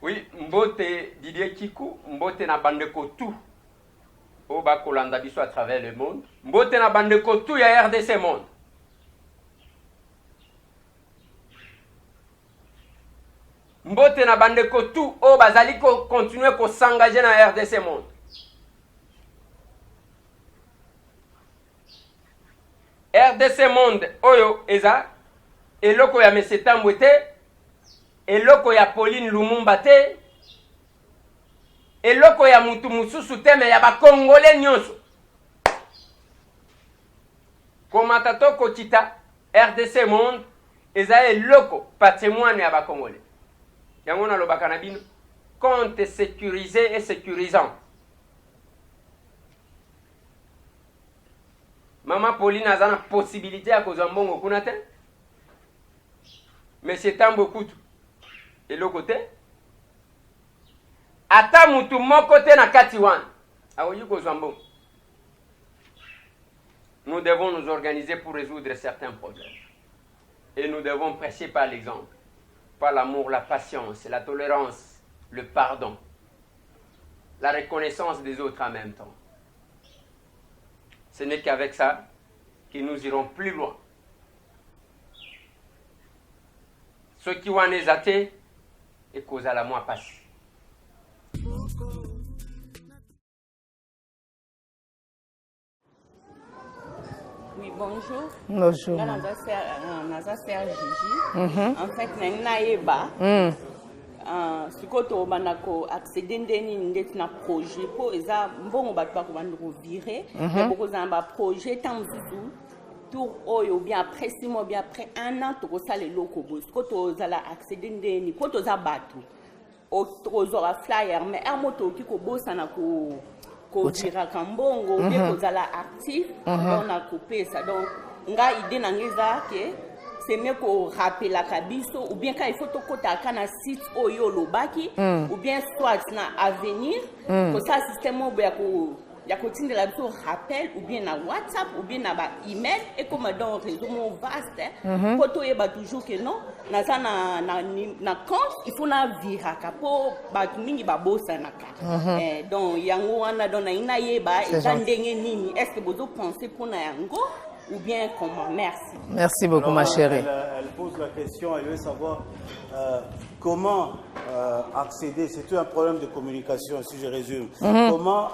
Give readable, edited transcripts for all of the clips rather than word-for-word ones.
Oui, mbote Didier Kikou, mbote na bandeko tout. Au Bakolanda biso à travers le monde. Mbote na bandeko tout ya RDC monde. Mbote na bandeko tout au bazali ko continuer ko s'engager na RDC monde. RDC monde oyo eza eloko ya Mesetambo te, eloko ya Pauline Lumumba te, eloko ya mutu mususu te, me ya ba Congolais nyonso. Komata to kochita RDC monde eza eloko patrimoine ya ba Congolais. Yango na lobaka na bino compte sécurisé et sécurisant. Maman Pauline a la possibilité à cause de mbongo kuna te. Mais c'est tant beaucoup. Et l'autre côté, ata mutu moko te na kati wana. Aoyi cause de mbongo. Nous devons nous organiser pour résoudre certains problèmes. Et nous devons prêcher par l'exemple, par l'amour, la patience, la tolérance, le pardon, la reconnaissance des autres en même temps. Ce n'est qu'avec ça que nous irons plus loin. Ceux qui ont les athées et cause à la moi passe. Oui, bonjour. Bonjour. Naza Serge Gigi. En fait, naïba. Ce que tu as accédé à un projet pour les bons virer, mais beaucoup de projets tant tour ou bien après 6 mois, bien après 1 an, tu as les locaux. Ce que tu as accédé à tu as battu. Tu as flyer, mais un moto qui est beau, ça n'a ko dira kambongo ou bien ko zala actif on a coupé ça. Donc nga idée na ngeza ke c'est mieux qu'on rappelle la kabiso ou bien quand il faut to kota kana site oyo lobaki ou bien soit na avenir ko ça système o ya ko tinde la biso rappel ou bien na WhatsApp ou bien na ba email et comme dans réseau mon vaste poto yeba toujours que non na ça na compte il faut na viraka po ba mingi ba bossa na ka donc yango wana dona ina yeba et ndenge nini est-ce que vous pensez pour na yango ou bien comment? Merci. Merci beaucoup. Alors, ma chérie. Elle pose la question, elle veut savoir comment accéder, c'est tout un problème de communication si je résume, comment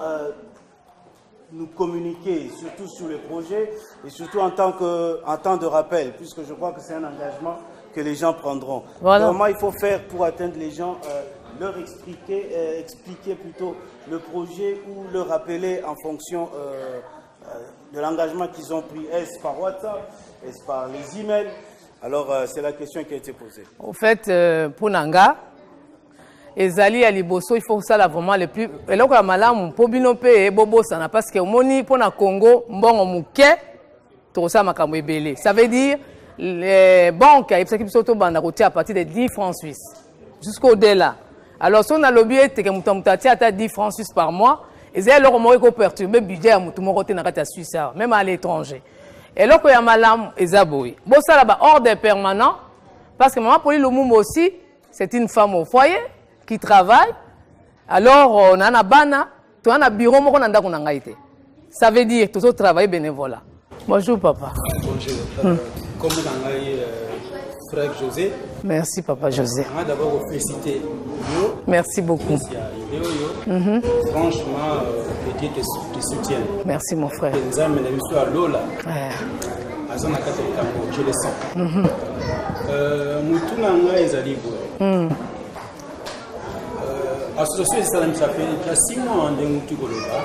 nous communiquer, surtout sur les projets et surtout en tant de rappel, puisque je crois que c'est un engagement que les gens prendront. Voilà. Comment il faut faire pour atteindre les gens, leur expliquer plutôt le projet ou leur rappeler en fonction de l'engagement qu'ils ont pris, est-ce par WhatsApp, est-ce par les emails? Alors c'est la question qui a été posée. Au fait, pour Nanga, ezali ya liboso il faut ça là vraiment le plus eloko ya malamu po bino pe bobo sana parce que moni pour na Congo mbongo muke to ça makambo ebele. Ça veut dire les banques et qui sont banda côté à partir de 10 francs suisses jusqu'au delà. Alors si on a lobby te que mutamutati ata 10 francs suisses par mois, ezali eloko moko ko perturber budget ya mutu moko te na kati ya Suisse même à l'étranger. Eloko ya malamu ezaboyi. Bo ça là-bas ordre permanent parce que maman Pauline Lumumba aussi c'est une femme au foyer qui travaille, alors on a un bana, tu as un bureau, on a un été. Ça veut dire que tu travailles bénévolat. Bonjour papa. Bonjour. Comme on a frère José. Merci papa José. On va d'abord féliciter. Merci beaucoup. Franchement, Dieu te soutient. Merci mon frère. Les amis, les missions à Lola. Je le sens. Moutounanga ezali boy. Association Salam, ça fait déjà 6 mois en Dengouti Goloba.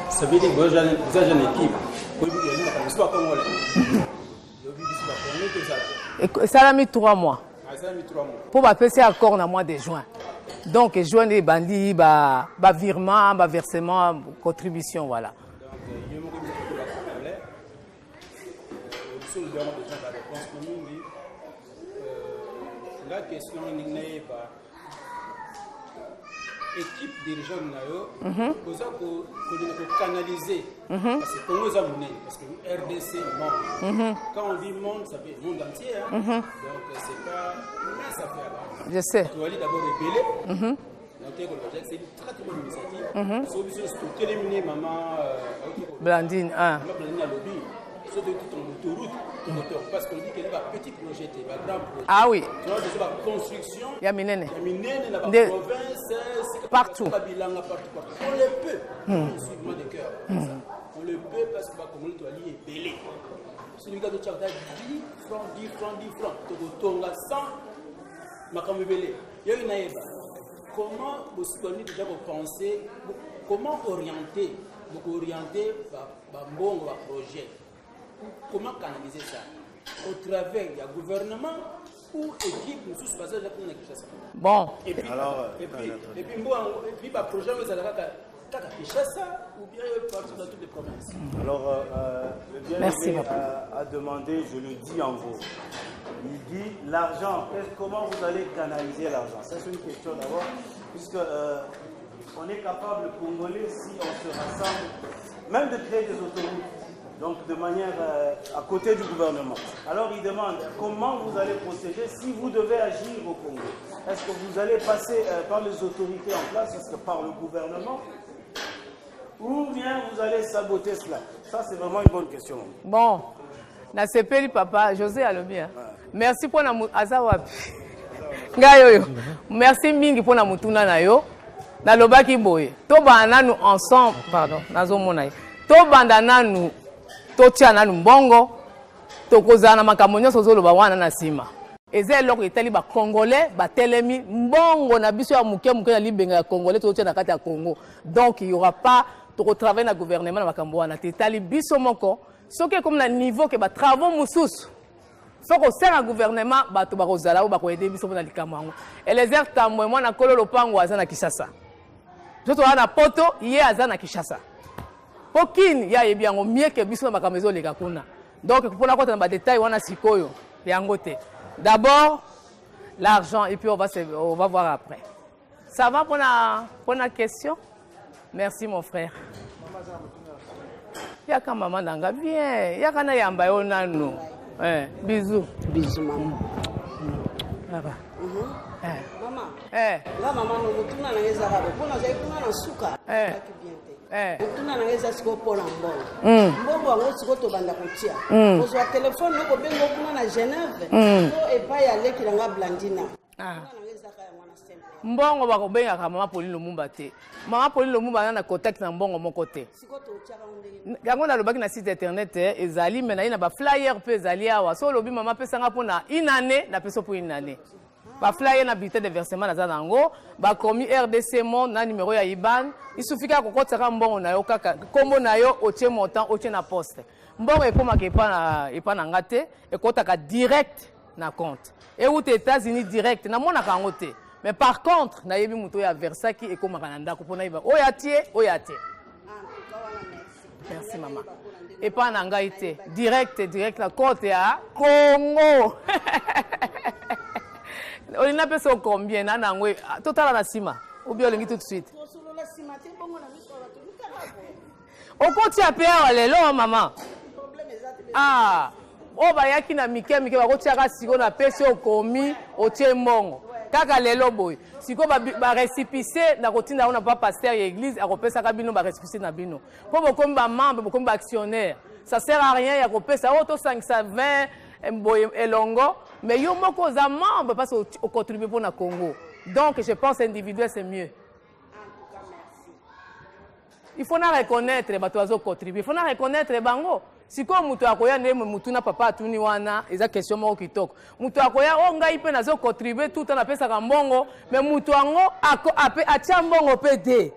Ça veut dire que vous avez une équipe. Ça a mis 3 mois. Pour passer accord dans le mois de juin. Donc, juin, les bandits, virement, versement, contribution, voilà. La question n'est pas. équipe dirigeante pour canaliser parce que Congo est monnaie parce que RDC monde quand on dit monde ça veut dire monde entier donc c'est pas mais ça fait alors je sais tu vas d'abord révéler c'est une très très bonne initiative c'est pour éliminer maman Blandine maman Blandine à lobby c'est de ton autoroute parce qu'on dit qu'il y a un petit projet un grand projet ah oui tu vois c'est la construction il y a minene dans la province partout on le peut suivement de cœur on le peut parce que la communauté doit lier belé c'est le cas de Tchada 10 francs to 100 makambo belé il y a une aïba comment vous soutenez déjà vos pensées comment orienter bon projet comment canaliser ça au travers du gouvernement ou équipe nous sous passage pour na Kinshasa bon et puis le projet vous allez à Kinshasa ou bien partout dans toutes les provinces. Alors le bien-aimé a demandé, je le dis en gros, il dit l'argent, comment vous allez canaliser l'argent? Ça c'est une question d'abord, puisque on est capable, Congolais, si on se rassemble, même de créer des autoroutes, donc de manière à côté du gouvernement. Alors il demande comment vous allez procéder si vous devez agir au Congo. Est-ce que vous allez passer par les autorités en place, est-ce que par le gouvernement, ou bien vous allez saboter cela? Ça c'est vraiment une bonne question. Bon, na sepeli papa José alobi. Merci pour na azawapi. Ngayoyo. Merci mingi pour na mutuna na yo. Na lobaki boye. To bana nous ensemble, pardon, nazo mona. To banda nanu totia nanu mbongo. To kozana makambo nyonso zoloba wana na sima. Eze eloko etali ba congolais ba telemi mbongo na biso ya muke na libenga ya congolais totia na kati ya Congo. Donc il y aura pas to travailler na gouvernement na makambo wana tetali biso moko. Soki comme na niveau que ba travaux mususu. Faut que c'est un gouvernement bato ba kozala ou ba ko aider biso na likambo. Et les airs tamwe moi na kolo lopango azana Kinshasa. Joto wana poto ye azana Kinshasa. Pokini ya yebi yango mieux que biso na makambo ezoleka kuna. Donc pour na kota na ba détail wana sikoyo yango te. D'abord l'argent et puis on va voir après. Ça va pour la question? Merci mon frère. Yaka maman nanga bien. Yaka na yamba yo nanu. Bisous. Bisous maman. Baba. Maman. La maman no mutuna na ngeza rabo. Pona zai kuna na suka. Mutuna na ngeza siko pona mbongo. Mbongo wango siko to banda kutia. Kozwa telefone noko bengo kuna na Genève. So epa ya leki na Blandina. Mbongo bakobenga ka mama Pauline Lumumba te. Mama Pauline Lumumba na contact na mbongo moko te. Yango na lobaki na site internet ezali mena na ba flyer pe ezali awa. So lobi mama pesanga pona une année na peso pour une année. Ba flyer na bulletin de versement na zanango, ba komi RDC monde na numéro ya IBAN, il suffit ka kokota ka mbongo na yo kaka kombo na yo otie montant otie na poste. Mbongo ekoma ke pa na ngate ekota ka direct na compte. Et aux États-Unis direct na mona ka ngote. Mais par contre, na yebi muto ya Versaki et comme Canada, kupona iba. Oyatie. Merci maman. Et pas nanga été direct la côte ya Congo. On n'a pas son combien na nangwe total na sima. Ou bien lingi tout de suite. On continue à payer lelo maman. Ah, o ba yaki na mike ba kotia ka siko na pesi okomi otie mbongo. Kaka lelo boy siko ba récipicé na kotinda on pas pasteur ya église a kopesa ka bino ba récipicé na bino po bokomi ba membre bokomi ba actionnaire ça sert à rien ya kopesa auto 520 mboye elongo mais yo moko za membre parce que contribuer pour na Congo donc je pense individuel c'est mieux. Il faut na reconnaître bato azo contribuer il faut na reconnaître bango. Si comme mutu akoya ndemo mutu na papa atuni wana eza question moko kitoko mutu akoya o ngai pe nazo contribuer tout na pesa ka mbongo mais mutu ango ape atia mbongo pe de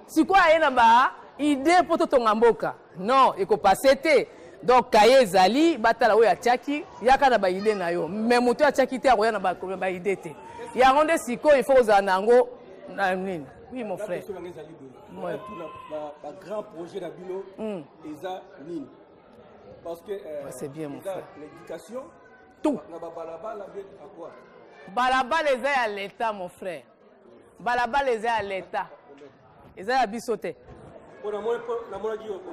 si quoi ayena ba idée poto tonga mboka non eko passer te donc kaye ezali batala oyo atiaki yaka na ba idée na yo mais mutu atiaki te akoya na ba idée te ya ronde siko il faut za nango na nini oui mon frère moi tout la grand projet la bino eza nini. Parce que c'est bien mon frère. L'éducation, tout. Balabala à quoi? Balabala les à l'État mon frère. balabala eza ya l'État. Eza ya biso te. Pour la monnaie on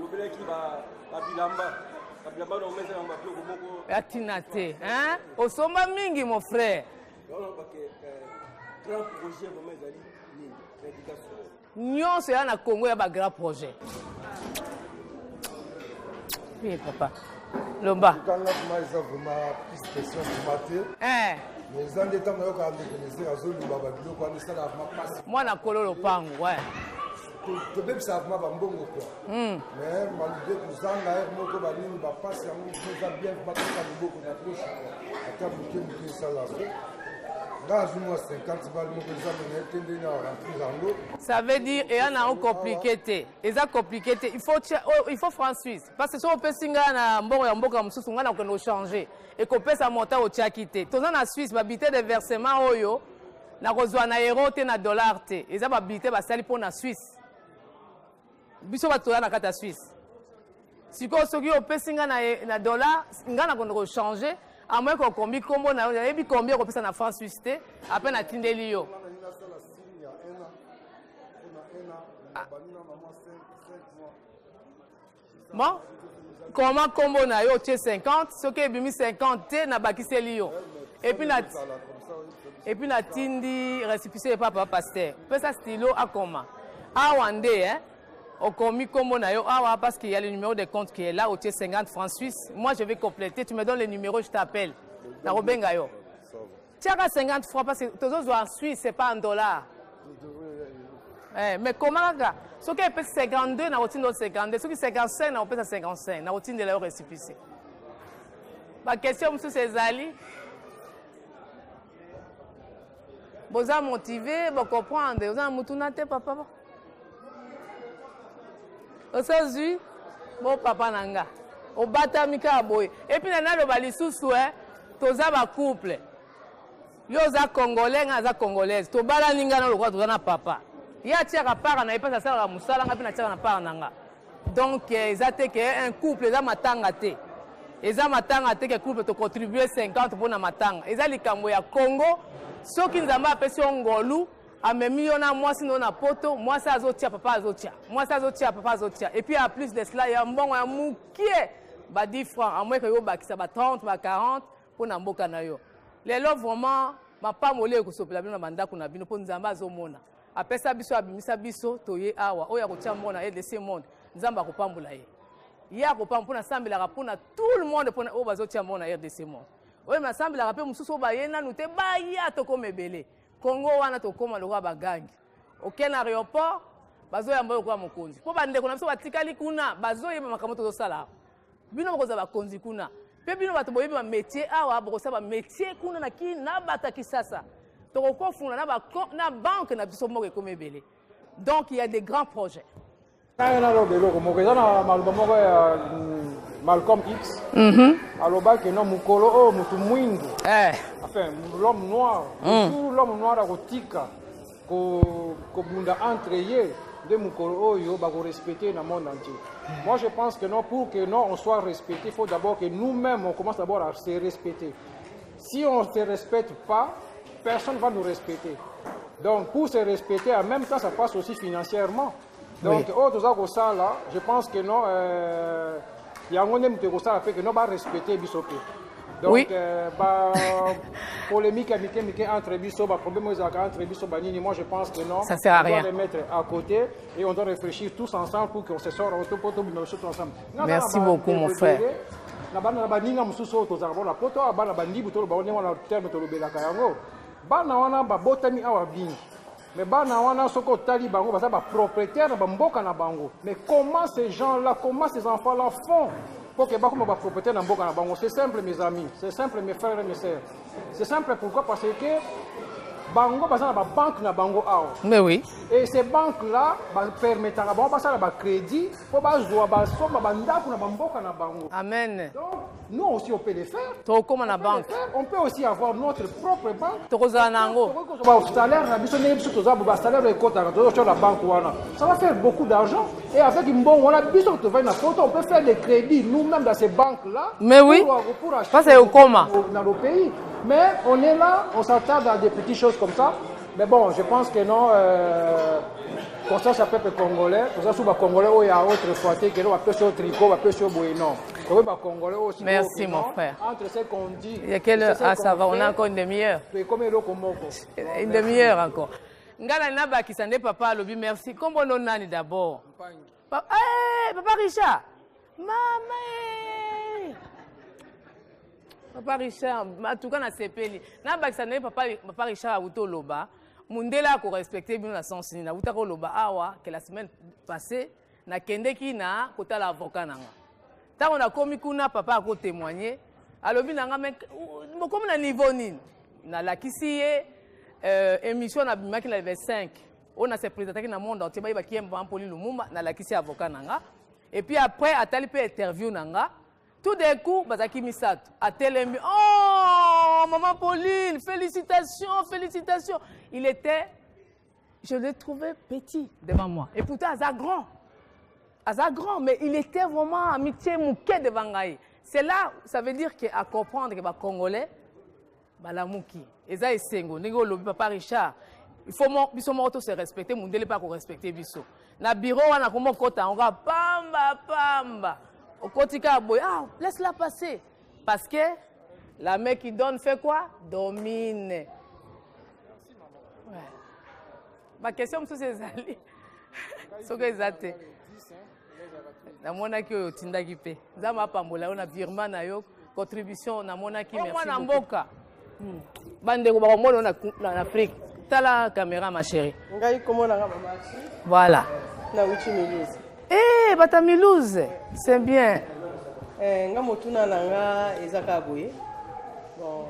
veut qui va bilamba. Bilamba on met en babio komoko. Atina te, hein? Osomba mingi mon frère. Non parce que grand projet vraiment ezali ni l'éducation. Nyonso ya na Congo ya ba grand projet. Oui papa. Lomba. Quand là ils ont vraiment plus pression pour mater. Mais ils ont des temps où quand ils ont zone baba bilo quand ça la passe. Moi na kololo pango, ouais. To bem ça va mbongo quoi. Mais malgré que zanga er moko ba nini ba passe ya mo ça bien ba ka beaucoup na touche. Ata buke ça là. Ça veut dire qu'il y a un compliqué. Il faut franc suisse. Parce que si on peut changer et qu'on peut monter au Tchakité. Tout en Suisse, habiter des versements, na kozwa na euro te na dollar te. Ils ont habité basali pour la Suisse. Biso batoya na kata Suisse. Si ko soki on peut na dollar, ngana ko changer. À moins qu'on combine combo na yo, et combien on peut ça na France Suisse te, après na tindeli yo. Bon, comment combo na yo tie 50, ce qui est bimi 50 te na bakiseli yo. Et puis na tindi récépissé papa pasteur. Peut ça stylo à comment? Ah wande hein. Au commis comme on a eu, parce qu'il y a le numéro de compte qui est là, au 50 francs suisses. Moi, je vais compléter. Tu me donnes le numéro, je t'appelle. Na Robenga yo. Tu as 50 francs parce que tous les en Suisse, ce n'est pas en dollars. Mais comment là? Ce qui est 52, na routine de 52. Ce qui est 55, na routine 55. Na routine de la récépissé. Ma question, monsieur Césali. Vous êtes motivé, vous comprenez. Vous êtes motivé, papa. Osazui mon papa nanga obata mika boy et puis na lo bali susu toza ba couple yo za congolais nga za congolaise to bala ninga na lokwa toza na papa ya tia ka para na ipasa sala musala nga pe na tia na para nanga donc ezate que un couple eza matanga te que couple to contribuer 50 pour na matanga eza likambo ya Congo soki nzamba apesi ngolu amemi yo na mwasi no na poto mwasi azotia papa azotia mwasi azotia papa azotia et puis en plus de cela il y a mbongo ya mukie ba 10 francs à moins que yo bakisa ba 30 ba 40 pour na mboka na yo lelo vraiment mapa mole ko sopela bino banda kuna bino po nzamba azomona apesa biso abimisa biso toye awa oya ko tia mona et de ce monde nzamba ko pambula ye ya ko pambula sambela rapona tout le monde pour o bazotia mona et de ce monde oya na sambela rapé mususu ba yena nute ba ya to komebele Congo wana to koma lokwa bagangi. Okena aéroport bazo ya mboyo kwa mokonzi. Po bande kuna biso batikali kuna bazo yeba makamoto to sala. Bino bokoza bakonzi kuna. Pe bino bato boyebi ba métier awa bokosa ba métier kuna na ki na bata kisasa. To kokofuna na banque na biso moko ekomebele. Donc il y a des grands projets. Malcolm X. Aloba que non mukolo o mutu mwindu. Enfin, l'homme noir. Tout l'homme noir a rotika ko bunda entre ye de mukolo o yo ba ko respecter dans le monde entier. Moi je pense que non, pour que non on soit respecté, il faut d'abord que nous-mêmes on commence d'abord à se respecter. Si on ne se respecte pas, personne ne va nous respecter. Donc pour se respecter, en même temps ça passe aussi financièrement. Donc tout ça là, je pense que non il y a un monde qui fait que nous va respecter Bissopé. Donc polémique entre Bissopé, problème entre Bissopé, moi je pense que non. Ça sert à rien. On doit les mettre à côté et on doit réfléchir tous ensemble pour qu'on se sorte ensemble. Merci beaucoup mon frère. Bana baninga mususu tozala la poto bana bandibu to ba on wana terme to lobelaka yango. Bana wana ba botami awa bingi. Mais bana wana soko tali bango baza ba propriétaire ba mboka na bango. Mais comment ces gens-là, comment ces enfants-là font pour que ba comme ba propriétaire na mboka na bango? C'est simple mes amis, c'est simple mes frères et mes sœurs. C'est simple pourquoi? Parce que bango baza na ba banque na bango awa. Mais oui. Et ces banques-là permettent à bango basala ba crédit pour ba zoa ba somba ba ndako na ba mboka na bango. Amen. Donc nous aussi on peut les faire. To comme na banque. On peut aussi avoir notre propre banque. To kozana nango. Ba salaire na biso ne biso toza ba salaire e kota na to la banque wana. Ça va faire beaucoup d'argent et avec une bonne on a biso to va na photo on peut faire des crédits nous-mêmes dans ces banques-là. Mais oui. Parce que comment dans nos pays. Mais on est là, on s'attarde à des petites choses comme ça. Mais bon, je pense que non. Pour ça, ça peuple congolais. Pour ça, sous les Congolais, il y a autre fois que nous, on sur tricot, on sur non. Congolais aussi. Merci, mon frère. Entre ce qu'on dit. Il y a quelle heure? Ah, ça va, on a encore une demi-heure. Une demi-heure encore. Ngala Naba qui s'en est papa, lobby, merci. Comment on nani d'abord? Papa Richard. Maman. Papa Richard, en tout cas, na sepeli. Naba qui s'en est papa Richard a outo loba. Mundela ko respecter bien la sens ni na outa ko loba awa que la semaine passée na kende ki na kota l'avocat nanga. Tant on a commis kuna papa a ko témoigner. Alobi nanga mec comme na niveau nini na la kisiye émission na bimaki la 25. On a se présenté dans le monde entier ba ki en Pauline Lumumba na la kisiye avocat nanga. Et puis après a tali pe interview nanga. Tout d'un coup, Bazaki Misato a télé. Oh, maman Pauline, félicitations, félicitations. Il était, je l'ai trouvé petit devant moi. Et pourtant, Aza grand, mais il était vraiment amitié mouké devant Gaï. C'est là, ça veut dire qu'à comprendre que les Congolais, la mouki. Et ça, c'est un papa Richard. Il faut se respecter, mon délai pas qu'on respecte biso. Na bureau, on a comment kota, on va pamba. Au quotidien, laisse-la passer. Parce que la mec qui donne fait quoi? Domine. Ouais. Ma question, c'est ça. Ce que c'est. Na mona ki o tinda ki pe. Zama pambola on a virement na yo contribution na mona ki merci. Mwana mboka. Bande ko ba mona na Afrique. Tala caméra ma chérie. Ngai comment na mama. Voilà. Na Wichi Milizi. Eh, Bata Milouze, c'est bien. Nga motuna nanga ezaka boye. Bon,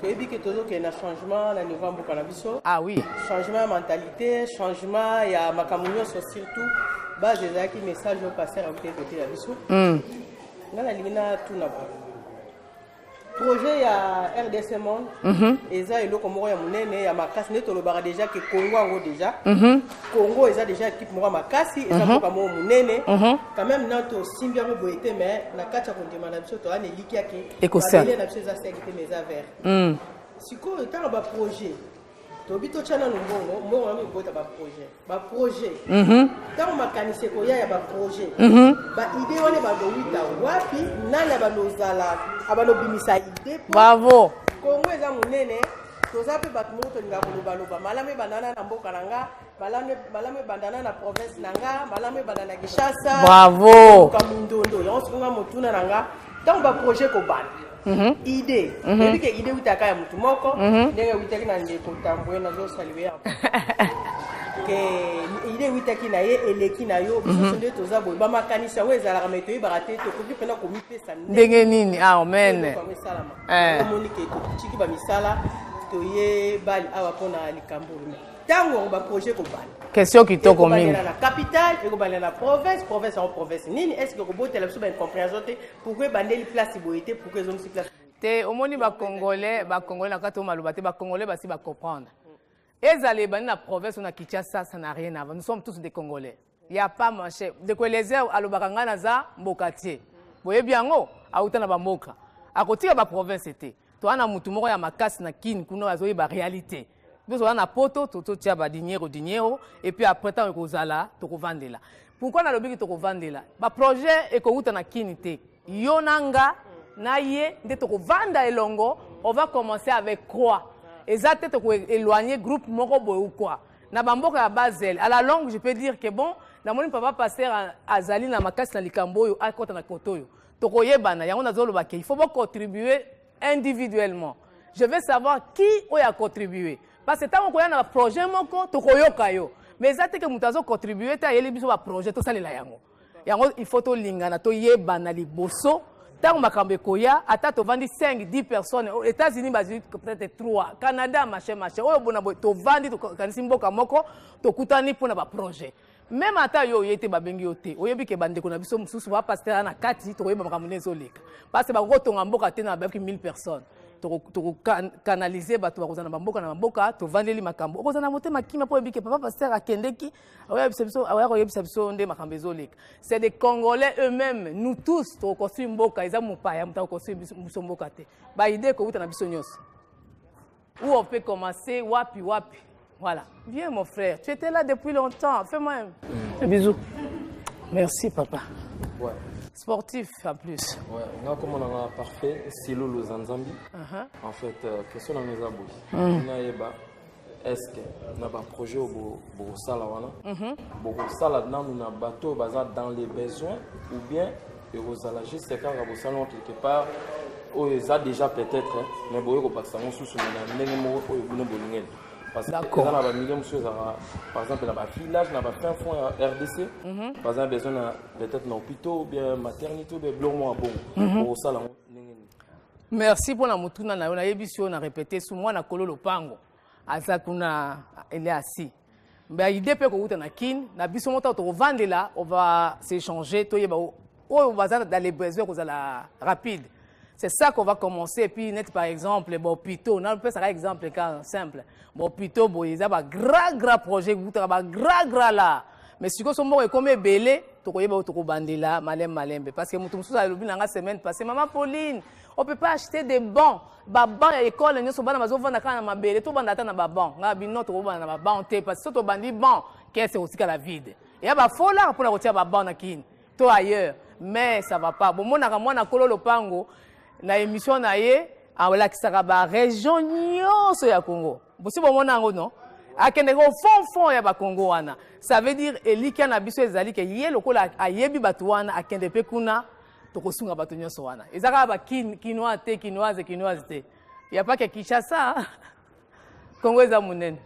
tu as dit que tout le changement na niveau mboka na biso. Ah oui. Changement de mentalité, changement ya makamunyo surtout base ezaki message au passer à côté la biso. Nga na lingina tuna ba. Projet ya RDC Monde, eza eloko moko ya munene ya makasi neto lobaka déjà que Congo ngo déjà. Congo eza déjà équipe moko makasi eza moko mo munene. Quand même nato simbia mo boité mais na kacha kondima na biso to ane likia ke. Ekosel. Na biso za sécurité mais za vert. Siko tanga ba projet. Tobito chana mbongo, mbongo nami bota ba projet. Tant makanise ko ya ba projet. Ba idée on ba do wita wapi nana ba lozala abalo bimisa idée. Bravo. Kongo eza munene, toza pe bat moto linga koloba malame banana na mboka nanga, malame bandana na province nanga, malame bandana Kinshasa. Bravo. Kamundondo, yonsunga motuna nanga, tant ba projet ko bana. Idée. Depuis que idée utaka ya mutu moko, ndenge utaki na ndeko tambwe na zo saluer. Que idée utaki na ye eleki na yo, biso nde toza boy ba makanisa weza la meto ibarate to ko pena ko mi pesa ndenge nini? Amen. Monique to chiki ba misala to ye bali awa pona likambulu. Tango ba projet ko bali. Question qui to commune. La capitale, et ko la province en province. Nini est-ce que ko bote la biso ba incompréhension te pourquoi bandeli place boité pour que zone si place. Te omoni ba congolais na kato maluba te ba congolais ba si ba comprendre. Ezale bani na province na Kinshasa ça n'a rien à voir. Nous sommes tous des Congolais. Il y a pas marché. De quoi les heures alobakanga na za mbokatier. Boye biango auta na ba mboka. Akotika ba province était. To ana mutu moko ya makasi na kin kuna azoyi ba réalité. Nous on a poto toto tia ba dinero et puis après temps ko zala to ko vandela. Pourquoi na lobi to ko vandela? Ba projet e ko uta na kinité. Yonanga na ye de to ko vanda elongo, on va commencer avec quoi? Exact to ko éloigner groupe moko boy ou quoi? Na bamboka ya Basel. À la longue, je peux dire que bon, na moni papa pasteur azali na makasi na likambo yo akota na kotoyo. To ko yebana yango na zolo ba ke il faut pas contribuer individuellement. Je veux savoir qui a contribué. Parce que tant qu'on a un projet, mais ça que nous avons contribué, un projet, il faut que l'ingana, bosso. Tant que koya, attends, 25-10 personnes. Aux États-Unis, peut-être 3. Canada, machin. Tu vendis, tu kutani pour un projet. Même à yo yete babengi yote oyebi ke bande ko na biso mususu ba pasteur na kati to yeba makamune zoleka parce que ba ko tonga mboka te na ba 1000 personnes to canaliser ba to ba kozana mboka na mboka to vandeli makambo kozana motema kima po yebi ke papa pasteur akendeki oyebi biso nde makambe zoleka. C'est des Congolais eux-mêmes, nous tous to construire mboka eza mupaya muta construire biso mboka te ba idée ko uta na biso nyos où on peut commencer wapi Voilà. Viens, mon frère. Tu étais là depuis longtemps. Fais-moi un bisou. Merci, papa. Ouais. Sportif, en plus. Ouais, on a comme on a parfait, Silo le Zanzambi. En fait, question dans les abouis. On a est-ce que on a un projet au Bogosala, Bogosala, on a un bateau basé dans les besoins, ou bien Bogosala, juste quand on a quelque part, ils ont déjà peut-être, mais bon, on passe à mon sous-sous, parce que par exemple, dans le village, dans le fin fond RDC, par exemple, besoin peut-être dans l'hôpital, ou bien maternité, ou bien blanc, bon, merci pour la moutuna. On a émission, on a répété, sous moi, on a collé le pango. Azakuna, il est assis. Mais l'idée peut que vous êtes kin, na biso monta to vendre là, on va s'échanger, to yeba on va dans les besoins qu'on a rapide. C'est ça qu'on va commencer et puis net par exemple bon plutôt, on peut ça exemple cas simple. Bon plutôt bon ils a ba grand projet vous ba grand là. Mais si ko so mo comme belé, to ko yeba to ko bandela malembe parce que mutu mususa lobi na semaine passée maman Pauline, on peut pas acheter des bancs. Baban ya école nyo so bana mazo vanda kana mabele to banda ta na baban. Nga bino to bana na baban te parce que to bandi bon qu'est-ce aussi la vide. Et ba fola pour la retirer baban na kin. To ailleurs, mais ça va pas. Bon mona ka mwana kolo lopango na émission na ye a la kisaka ba région nyonso ya Congo. Bosi bon mona ngo non. Akende ko fond ya ba Congo wana. Ça veut dire elika na biso ezali ke ye lokola ayebi batu wana akende pe kuna tokosunga batu nyonso wana. Ezaka ba kinoise te. Il y a pas que Kinshasa. Congo eza munene.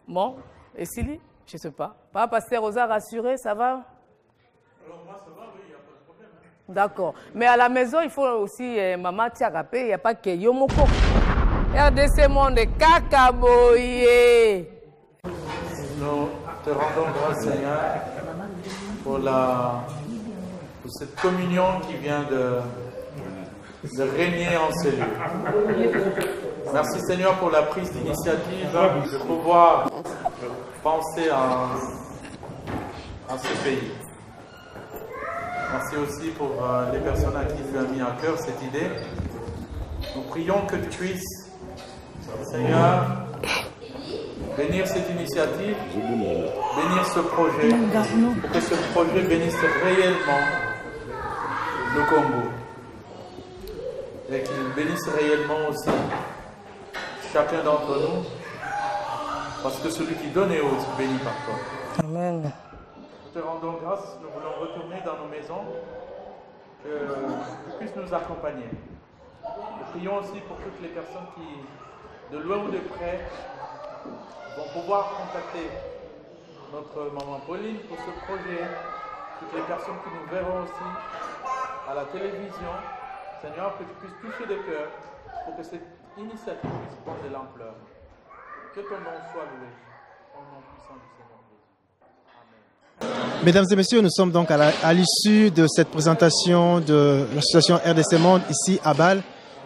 Bon, et Sili, je sais pas. Papa Pasteur Rosa rassuré, ça va? Alors moi ça va, oui, il n'y a pas de problème. D'accord. Mais à la maison, il faut aussi maman Tiagapé, il n'y a pas que Yomoko. RDC Monde Kakaboye. Nous te rendons grâce, Seigneur, pour cette communion qui vient de régner en ces lieux. Merci, Seigneur, pour la prise d'initiative de pouvoir penser à ce pays. Merci aussi pour les personnes à qui tu as mis à cœur cette idée. Nous prions que tu puisses, Seigneur, bénir cette initiative, bénir ce projet, pour que ce projet bénisse réellement le Congo. Et qu'il bénisse réellement aussi chacun d'entre nous, parce que celui qui donne est aussi béni par toi. Amen. Nous te rendons grâce, nous voulons retourner dans nos maisons, que tu puisses nous accompagner. Nous prions aussi pour toutes les personnes qui, de loin ou de près, vont pouvoir contacter notre maman Pauline pour ce projet, toutes les personnes qui nous verront aussi à la télévision. Seigneur, que tu puisses toucher des cœurs pour que cette initiative puisse prendre de l'ampleur. Que ton nom soit loué, au nom puissant du Seigneur Jésus. Amen. Mesdames et messieurs, nous sommes donc à l'issue de cette présentation de l'association RDC Monde ici à Bâle,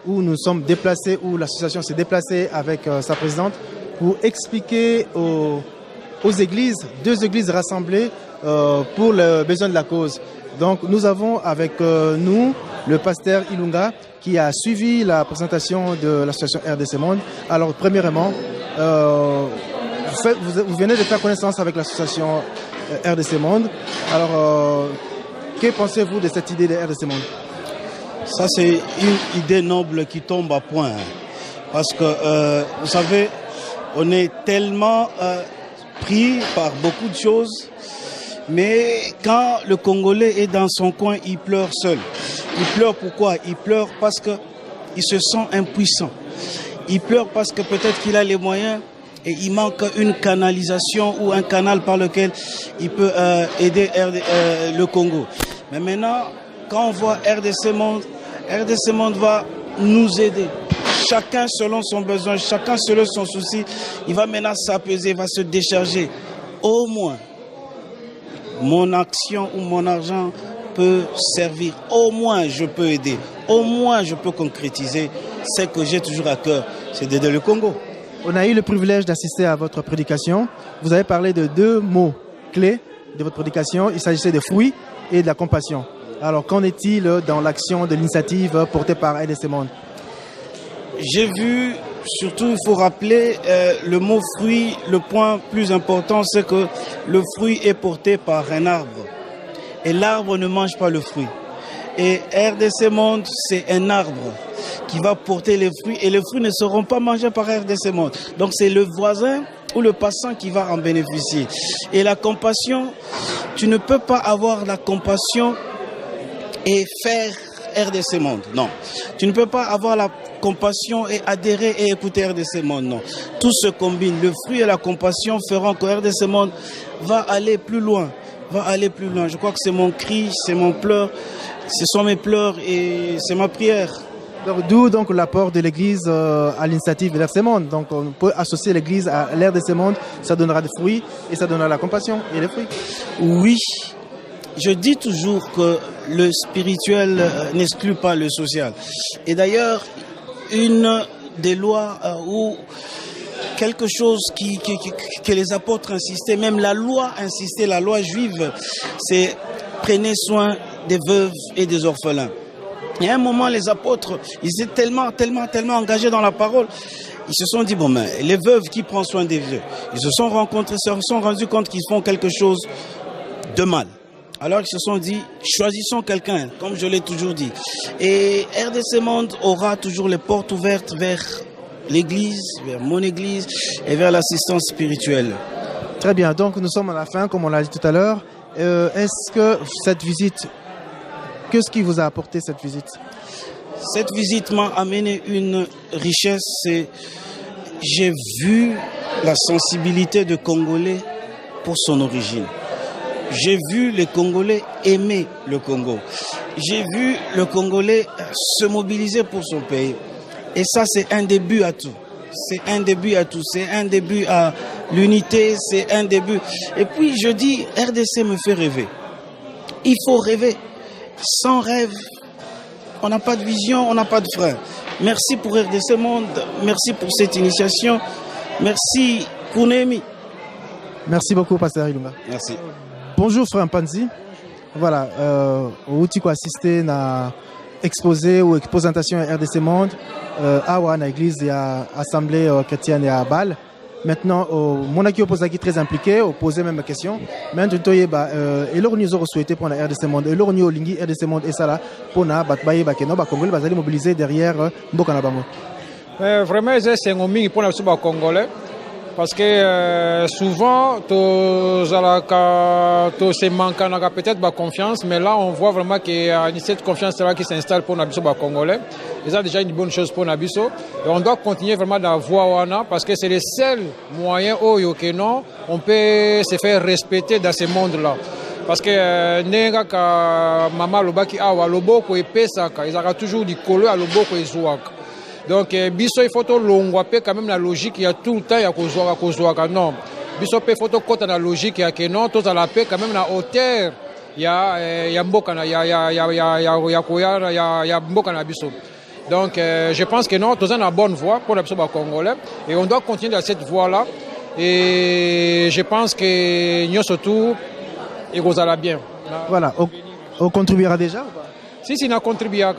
où nous sommes déplacés, où l'association s'est déplacée avec sa présidente pour expliquer aux églises, 2 églises rassemblées pour le besoin de la cause. Donc nous avons avec nous le pasteur Ilunga qui a suivi la présentation de l'association RDC Monde. Alors premièrement, vous venez de faire connaissance avec l'association RDC Monde. Alors que pensez-vous de cette idée de RDC Monde? Ça c'est une idée noble qui tombe à point. Parce que vous savez, on est tellement pris par beaucoup de choses. Mais quand le Congolais est dans son coin, il pleure seul. Il pleure pourquoi? Il pleure parce qu'il se sent impuissant. Il pleure parce que peut-être qu'il a les moyens et il manque une canalisation ou un canal par lequel il peut aider le Congo. Mais maintenant, quand on voit RDC Monde va nous aider. Chacun selon son besoin, chacun selon son souci, il va maintenant s'apaiser, il va se décharger. Au moins, mon action ou mon argent peut servir. Au moins, je peux aider. Au moins, je peux concrétiser ce que j'ai toujours à cœur, c'est d'aider le Congo. On a eu le privilège d'assister à votre prédication. Vous avez parlé de 2 mots clés de votre prédication. Il s'agissait de fruits et de la compassion. Alors, qu'en est-il dans l'action de l'initiative portée par RDC Monde? J'ai vu surtout, il faut rappeler le mot fruit. Le point plus important, c'est que le fruit est porté par un arbre. Et l'arbre ne mange pas le fruit. Et RDC Monde, c'est un arbre qui va porter les fruits. Et les fruits ne seront pas mangés par RDC Monde. Donc c'est le voisin ou le passant qui va en bénéficier. Et la compassion, tu ne peux pas avoir la compassion et faire RDC Monde. Non. Tu ne peux pas avoir la compassion et adhérer et écouter RDC Monde. Non. Tout se combine. Le fruit et la compassion feront que RDC Monde va aller plus loin. Je crois que c'est mon cri, c'est mon pleur, ce sont mes pleurs et c'est ma prière. D'où donc l'apport de l'Église à l'initiative de l'RDC Monde. Donc on peut associer l'Église à l'RDC Monde, ça donnera des fruits et ça donnera la compassion et les fruits. Oui, je dis toujours que le spirituel n'exclut pas le social. Et d'ailleurs, une des lois où quelque chose que les apôtres insistaient, même la loi insistait, la loi juive, c'est prenez soin des veuves et des orphelins. Et à un moment, les apôtres, ils étaient tellement engagés dans la parole, ils se sont dit, bon, mais les veuves qui prennent soin des vieux, ils se sont rendus compte qu'ils font quelque chose de mal. Alors ils se sont dit, choisissons quelqu'un, comme je l'ai toujours dit. Et RDC Monde aura toujours les portes ouvertes vers l'église, vers mon église et vers l'assistance spirituelle. Très bien, donc nous sommes à la fin, comme on l'a dit tout à l'heure. Est-ce que cette visite, qu'est-ce qui vous a apporté cette visite? Cette visite m'a amené une richesse. J'ai vu la sensibilité de Congolais pour son origine. J'ai vu les Congolais aimer le Congo. J'ai vu le Congolais se mobiliser pour son pays. Et ça, c'est un début à tout. C'est un début à l'unité, c'est un début. Et puis, je dis, RDC me fait rêver. Il faut rêver. Sans rêve, on n'a pas de vision, on n'a pas de frein. Merci pour RDC Monde, merci pour cette initiation. Merci, Kounemi. Merci beaucoup, Pasteur Ilunga. Merci. Bonjour, frère Mpanzi. Voilà, outi ko assisté na exposé ou présentation RDC Monde à l'église et à l'Assemblée chrétienne et à Bâle. Maintenant, mon accueil est très impliqué, on pose même question. Maintenant, et nous avons souhaité pour la RDC Monde, et nous avons RDC Monde et ça là, pour la Congolais, va mobiliser derrière Mbokana Bango. Vraiment, c'est un homme pour les Congolais. Parce que souvent, c'est manquant peut-être de confiance, mais là, on voit vraiment qu'il y a cette confiance-là qui s'installe pour les Congolais. Et ça, déjà, une bonne chose pour les Et on doit continuer vraiment dans la voie parce que c'est le seul moyen où on peut se faire respecter dans ce monde-là. Parce que Mama Lobaki Awa, Loboko et Pesaka, ils ont toujours dit Kolo à Loboko et Zouaka. Donc, biso il faut que quand même la logique, il y a tout le temps, il y a Kozouaka. Non. Biso il faut que la logique, il y a que non, tout à la paix, quand même la hauteur, il y a Mbokana, il y a Mbokana biso. Donc, je pense que non, tout ça est la bonne voie pour les Congolais. Et on doit continuer dans cette voie-là. Et je pense que nous surtout, il vous allez bien. Voilà, on contribuera déjà ou pas? Si, na contribué à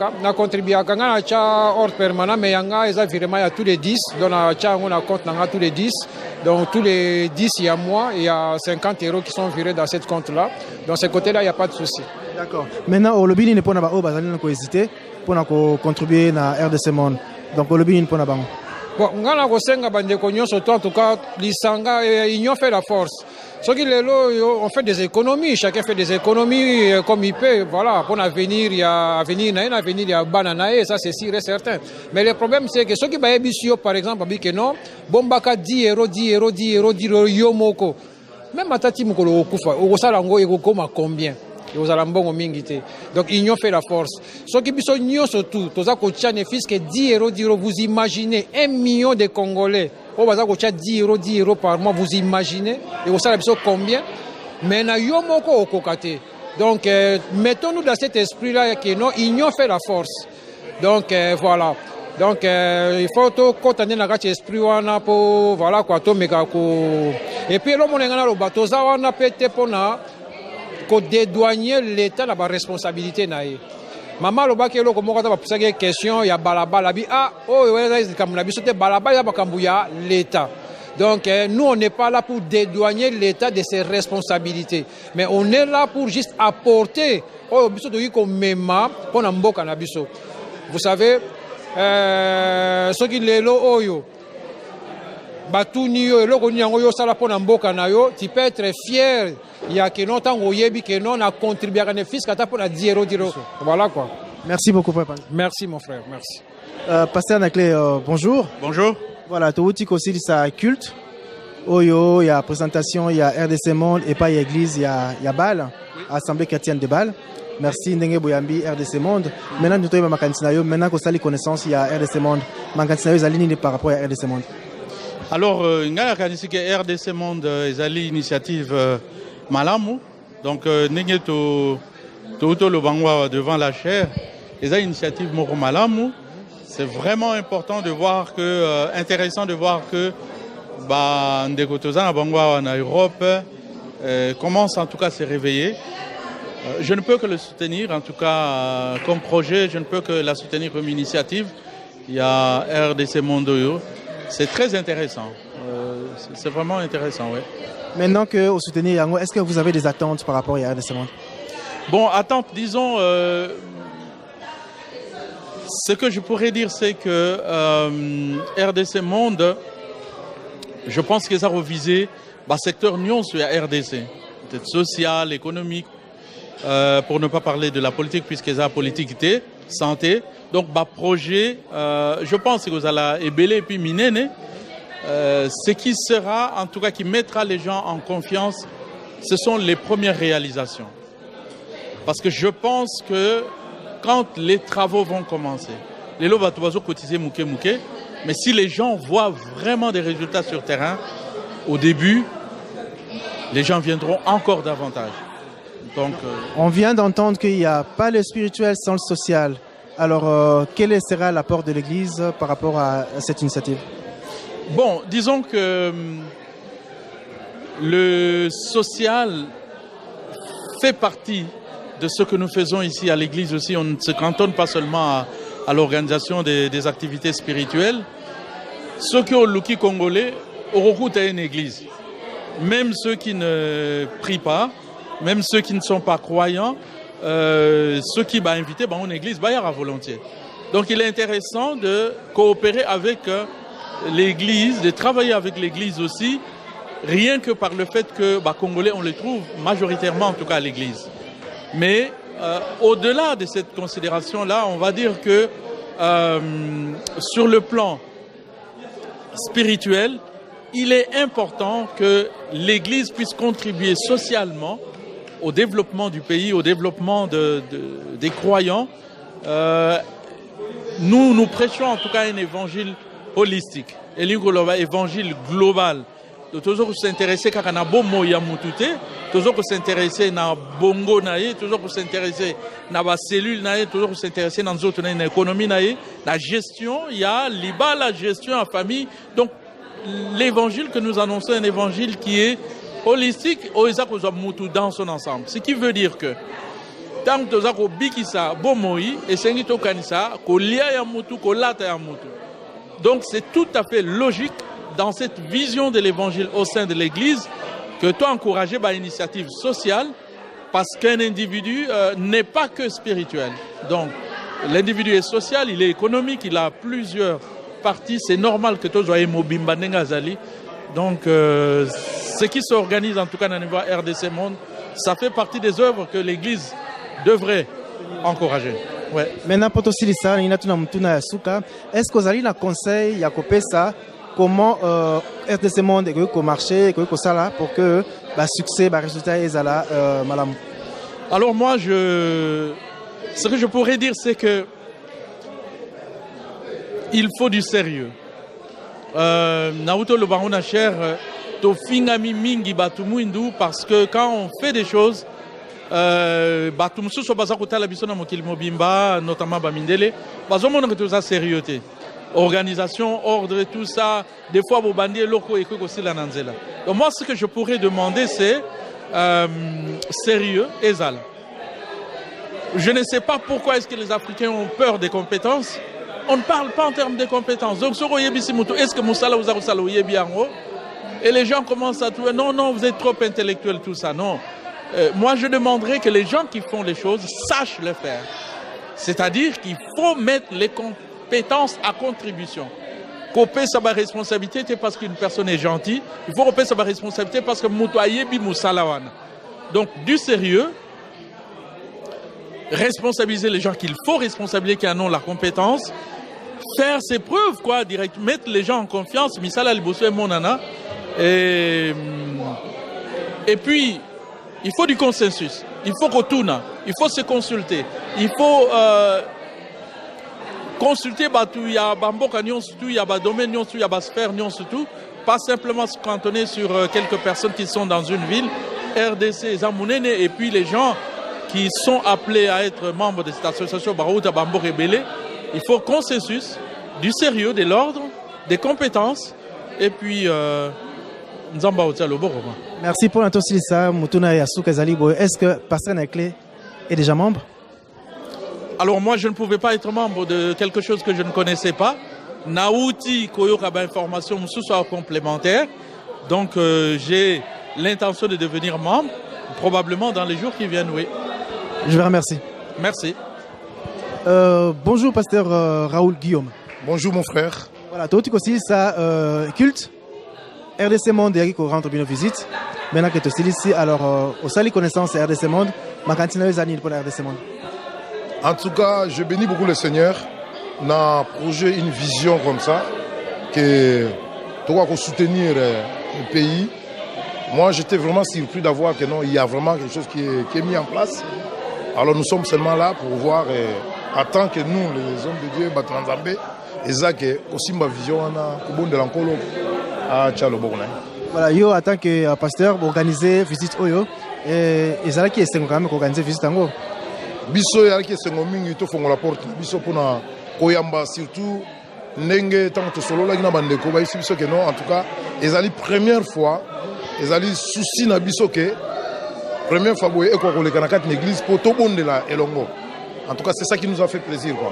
ordre permanent, mais il y a vraiment tous les 10, donc on a compte tous les 10, donc tous les 10 il y a moi, il y a 50 € qui sont virés dans cette compte-là, donc ce côté-là il n'y a pas de souci. D'accord. Maintenant, au lobby, il n'y a pas hésiter pour contribuer à RDC Monde, donc au lobby, il n'y a pas bon, en tout cas, l'union fait la force. Ce qui est là, on fait des économies, chacun fait des économies comme il peut, voilà, pour l'avenir, il y a bananae, ça c'est sûr et certain. Mais le problème c'est que ceux qui baillent bisio par exemple, dit que non, bombaka 10 €, yomoko. Même atati mukolo okufa, okosalango ekokoma combien? Donc union fait la force. Ceux qui sont union surtout, toza ko tchane fisque 10 €, vous imaginez 1 million de Congolais. On va dire 10 € par mois, vous imaginez, et vous savez combien? Mais na yomoko okokate. Donc mettons-nous dans cet esprit-là que non, union fait la force. Donc voilà. Donc il faut tout continuer dans cet esprit wana pour voilà quoi to meka ko. Et puis l'homme ngana lo bato za wana pete pona ko dédouaner l'état la responsabilité naé. Maman loba ke loko moko ta ba posaki question ya balabala bi ah oh ouais kamuna biso te balabala ya bakambuya l'État. Donc nous on n'est pas là pour dédouaner l'État de ses responsabilités, mais on est là pour juste apporter oh biso to ko mema pona mboka na biso. Vous savez ce qui lelo oyo batuni yo eloko ni yango yo sala pona mboka na yo, tu peux être fier. Il y a que non tango yebi que non a contribué à bénéfice kata pour la dire. Voilà quoi. Merci beaucoup papa. Merci mon frère, merci. Pasteur Naclé, bonjour. Bonjour. Voilà, tu aussi ça culte. Oyo, il y a présentation, il y a RDC Monde et pas église, il y a Bâle, Assemblée chrétienne de Bâle. Merci Ndenge Boyambi RDC Monde. Maintenant nous avons maintenant qu'on a les connaissances, il y a RDC Monde. Makantina yo zali par rapport à RDC Monde. Alors, nga kanisi ke RDC Monde ezali initiative malamu. Donc ndenge to lo bangwa devant la chair, ezali initiative moko malamu. C'est vraiment important de voir que intéressant de voir que ba ndeko tozana bangwa en Europe commence en tout cas à se réveiller. Je ne peux que le soutenir, en tout cas comme projet, je ne peux que la soutenir comme initiative. Il y a RDC Mondoyo. C'est très intéressant. C'est vraiment intéressant, oui. Maintenant que vous soutenez Yango, est-ce que vous avez des attentes par rapport à RDC Monde? Bon, attentes, disons, ce que je pourrais dire, c'est que RDC Monde, je pense qu'ils ont revisé le secteur Nyon sur la RDC, peut-être social, économique, pour ne pas parler de la politique, puisqu'ils ont la politique, santé. Donc, projet, je pense que vous allez ébélé et puis miner. Ce qui sera, en tout cas, qui mettra les gens en confiance, ce sont les premières réalisations. Parce que je pense que quand les travaux vont commencer, les lots vont cotiser mouké, mais si les gens voient vraiment des résultats sur terrain, au début, les gens viendront encore davantage. Donc, on vient d'entendre qu'il n'y a pas le spirituel sans le social. Alors, quel sera l'apport de l'Église par rapport à cette initiative? Bon, disons que le social fait partie de ce que nous faisons ici à l'Église aussi. On ne se cantonne pas seulement à l'organisation des activités spirituelles. Ceux qui ont le Luki congolais ont recours à une église. Même ceux qui ne prient pas, même ceux qui ne sont pas croyants, ceux qui vont inviter une église, il y aura volontiers. Donc il est intéressant de coopérer avec l'église, de travailler avec l'église aussi, rien que par le fait que Congolais, on les trouve majoritairement en tout cas à l'église. Mais au-delà de cette considération-là, on va dire que sur le plan spirituel, il est important que l'église puisse contribuer socialement au développement du pays, au développement des croyants. Nous prêchons en tout cas un évangile holistique, un évangile global. Toujours s'intéresser à na bomo ya mutute, toujours s'intéresser na bongo nae, toujours s'intéresser na ba cellule nae, toujours s'intéresser dans autres na économie nae, la gestion, il y a liba la gestion en famille. Donc l'évangile que nous annonçons, un évangile qui est holistique, dans son ensemble. Ce qui veut dire que tant que tu bikisa bomoi et sengito kanisa ko lia ya mutu ko lata ya mutu. Donc c'est tout à fait logique dans cette vision de l'évangile au sein de l'église que tu as encouragé par l'initiative sociale, parce qu'un individu n'est pas que spirituel. Donc l'individu est social, il est économique, il a plusieurs parties. C'est normal que tu sois mobimba nengazali. Donc ce qui s'organise en tout cas dans le niveau RDC Monde, ça fait partie des œuvres que l'église devrait encourager. Ouais. Maintenant, pour aussi ça, est-ce que vous avez un conseil à ça? Comment RDC Monde est marché pour que le succès, le résultat est là, madame? Alors moi, ce que je pourrais dire, c'est que il faut du sérieux. Naoto le baron cher to fingami mingi batumuindu, parce que quand on fait des choses, batumsu so baza kotala biso na mokili mobimba, notamment bamindele, bazomona que tout ça sérieuxté. Organisation, ordre, tout ça, des fois vous bandiez locaux et aussi la nanzela. Donc moi ce que je pourrais demander c'est sérieux et zal. je ne sais pas pourquoi est-ce que les Africains ont peur des compétences. On ne parle pas en termes de compétences. Donc, est-ce que Moussala ou Zarusala et les gens commencent à trouver, non, vous êtes trop intellectuel, tout ça. Non. Moi, je demanderais que les gens qui font les choses sachent le faire. C'est-à-dire qu'il faut mettre les compétences à contribution. Couper sa responsabilité, c'est parce qu'une personne est gentille. Il faut couper sa responsabilité parce que Moutouayebi Moussalawana. Donc, du sérieux, responsabiliser les gens qu'il faut responsabiliser, qui en ont la compétence, faire ses preuves, quoi, direct, mettre les gens en confiance, Misala Liboso et Monana. Et puis, il faut du consensus. Il faut qu'on tourne. Il faut se consulter. Il faut consulter il y a Bamboka, il y a domaine, il y a sphère, surtout. Pas simplement se cantonner sur quelques personnes qui sont dans une ville, RDC, Zamounene, et puis les gens qui sont appelés à être membres de cette association Barouta Bambo Rebelle. Il faut consensus, du sérieux, de l'ordre, des compétences, et puis merci pour l'intention. Est-ce que Pasteur Nekle est déjà membre? Alors moi, je ne pouvais pas être membre de quelque chose que je ne connaissais pas. Naouti Koyokaba information soit complémentaire. Donc j'ai l'intention de devenir membre, probablement dans les jours qui viennent, oui. Je vous remercie. Merci. Bonjour, Pasteur Raoul Guillaume. Bonjour, mon frère. Voilà, toi aussi, ça culte. RDC Monde qui rentre bien visite. Maintenant que tu es ici, alors au sali connaissance RDC Monde, ma cantine les années pour RDC Monde. En tout cas, je bénis beaucoup le Seigneur dans un projet, une vision comme ça, que tu dois soutenir le pays. Moi, j'étais vraiment surpris d'avoir que non, il y a vraiment quelque chose qui est mis en place. Alors nous sommes seulement là pour voir, en tant que nous, les hommes de Dieu, Batranzambé, et ça que aussi ma vision au bon de l'encolo à Tchalo. Voilà, yo en tant que pasteur, organiser visite Oyo, et ça qui est quand même organiser visite en gros. Biso ya qui est mingi to fongo la porte, biso pona koyamba surtout ndenge tant que solo la gina bandeko ba biso que non en tout cas, ezali première fois, ezali souci na biso que première fois boye eko ko le kanaka l'église poto bonde la elongo. En tout cas, c'est ça qui nous a fait plaisir quoi.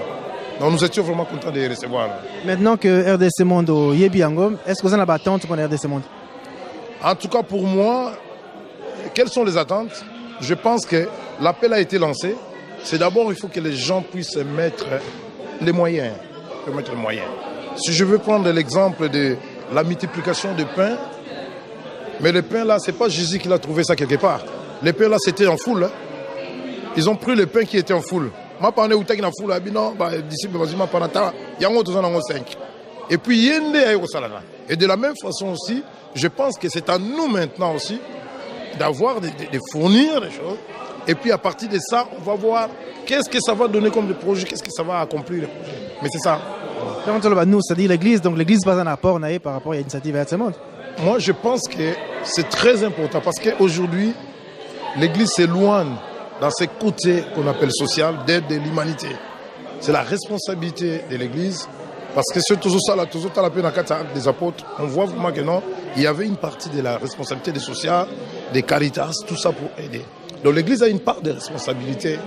Donc nous étions vraiment contents de les recevoir. Maintenant que RDC Monde au Yebiangom, est-ce que vous en avez attente pour RDC Monde? En tout cas pour moi, quelles sont les attentes? Je pense que l'appel a été lancé. C'est d'abord, il faut que les gens puissent mettre les moyens. Si je veux prendre l'exemple de la multiplication de pain, mais le pain là, c'est pas Jésus qui l'a trouvé ça quelque part. Le pain là, c'était en foule. Hein. Ils ont pris le pain qui était en foule. Ma parole où t'as foule, non, disciple vas-y ma panata, yango tous en 5. Et puis yende ayo salana. Et de la même façon aussi, je pense que c'est à nous maintenant aussi d'avoir de fournir des choses. Et puis à partir de ça, on va voir qu'est-ce que ça va donner comme projet, qu'est-ce que ça va accomplir le projet. Mais c'est ça. Nous, c'est-à-dire l'Église, donc l'Église pas un apport par rapport à l'initiative RDC Monde. Moi, je pense que c'est très important parce qu'aujourd'hui, l'Église s'éloigne dans ce côté qu'on appelle social, d'aide de l'humanité. C'est la responsabilité de l'Église. Parce que sur tout ça, la peine des apôtres, on voit vraiment que non, il y avait une partie de la responsabilité des sociales, des caritas, tout ça pour aider. Donc l'Église a une part de responsabilité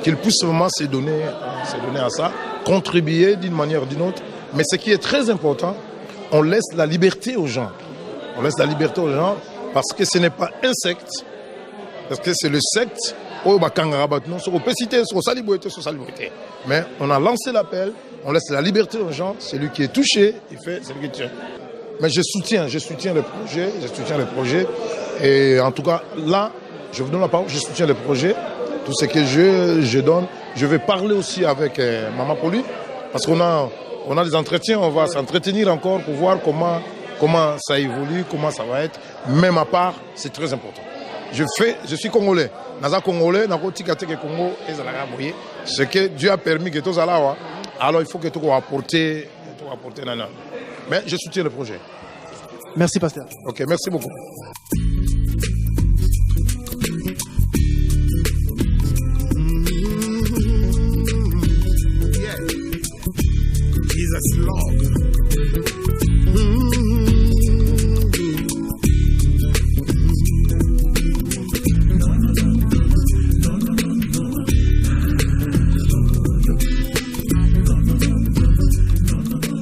qu'il puisse vraiment se donner à ça, contribuer d'une manière ou d'une autre. Mais ce qui est très important, on laisse la liberté aux gens. On laisse la liberté aux gens parce que ce n'est pas un secte. Parce que c'est le secte. Mais on a lancé l'appel, on laisse la liberté aux gens. Celui qui est touché, il fait celui qui tient. Mais je soutiens le projet. Et en tout cas, là, je vous donne la parole, je soutiens le projet. Tout ce que je donne, je vais parler aussi avec Maman Poli. Parce qu'on a des entretiens, on va s'entretenir encore pour voir comment ça évolue, comment ça va être. Même à part, c'est très important. Je suis congolais. Naza congolais, Congo, ce que Dieu a permis que tout ça là, alors il faut que tout soit apporté. Mais je soutiens le projet. Merci, pasteur. Ok, merci beaucoup.